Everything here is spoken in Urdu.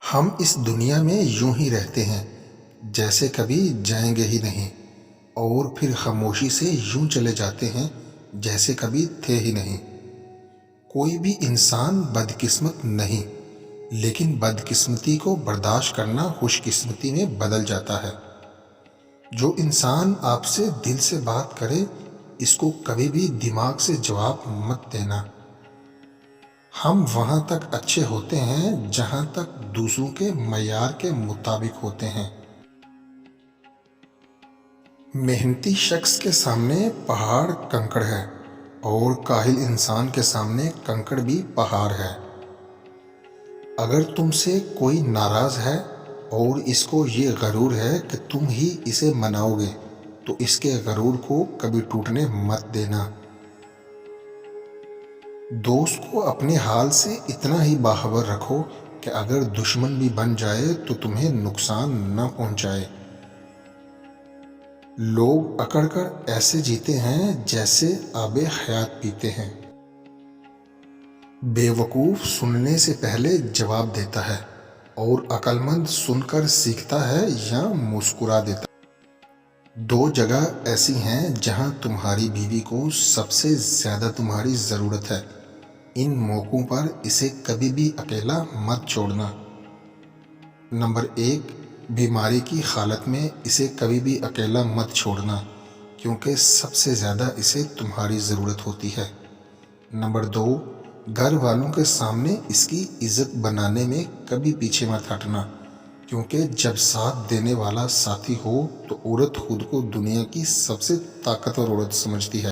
ہم اس دنیا میں یوں ہی رہتے ہیں جیسے کبھی جائیں گے ہی نہیں، اور پھر خاموشی سے یوں چلے جاتے ہیں جیسے کبھی تھے ہی نہیں۔ کوئی بھی انسان بدقسمت نہیں، لیکن بدقسمتی کو برداشت کرنا خوش قسمتی میں بدل جاتا ہے۔ جو انسان آپ سے دل سے بات کرے، اس کو کبھی بھی دماغ سے جواب مت دینا۔ ہم وہاں تک اچھے ہوتے ہیں جہاں تک دوسروں کے معیار کے مطابق ہوتے ہیں۔ محنتی شخص کے سامنے پہاڑ کنکڑ ہے، اور کاہل انسان کے سامنے کنکڑ بھی پہاڑ ہے۔ اگر تم سے کوئی ناراض ہے اور اس کو یہ غرور ہے کہ تم ہی اسے مناؤ گے، تو اس کے غرور کو کبھی ٹوٹنے مت دینا۔ دوست کو اپنے حال سے اتنا ہی باخبر رکھو کہ اگر دشمن بھی بن جائے تو تمہیں نقصان نہ پہنچائے۔ لوگ اکڑ کر ایسے جیتے ہیں جیسے آب حیات پیتے ہیں۔ بے وقوف سننے سے پہلے جواب دیتا ہے، اور عقل مند سن کر سیکھتا ہے یا مسکرا دیتا ہے۔ دو جگہ ایسی ہیں جہاں تمہاری بیوی کو سب سے زیادہ تمہاری ضرورت ہے۔ ان موقعوں پر اسے کبھی بھی اکیلا مت چھوڑنا۔ نمبر 1، بیماری کی حالت میں اسے کبھی بھی اکیلا مت چھوڑنا، کیونکہ سب سے زیادہ اسے تمہاری ضرورت ہوتی ہے۔ نمبر 2، گھر والوں کے سامنے اس کی عزت بنانے میں کبھی پیچھے مت ہٹنا، کیونکہ جب ساتھ دینے والا ساتھی ہو تو عورت خود کو دنیا کی سب سے طاقتور عورت سمجھتی ہے۔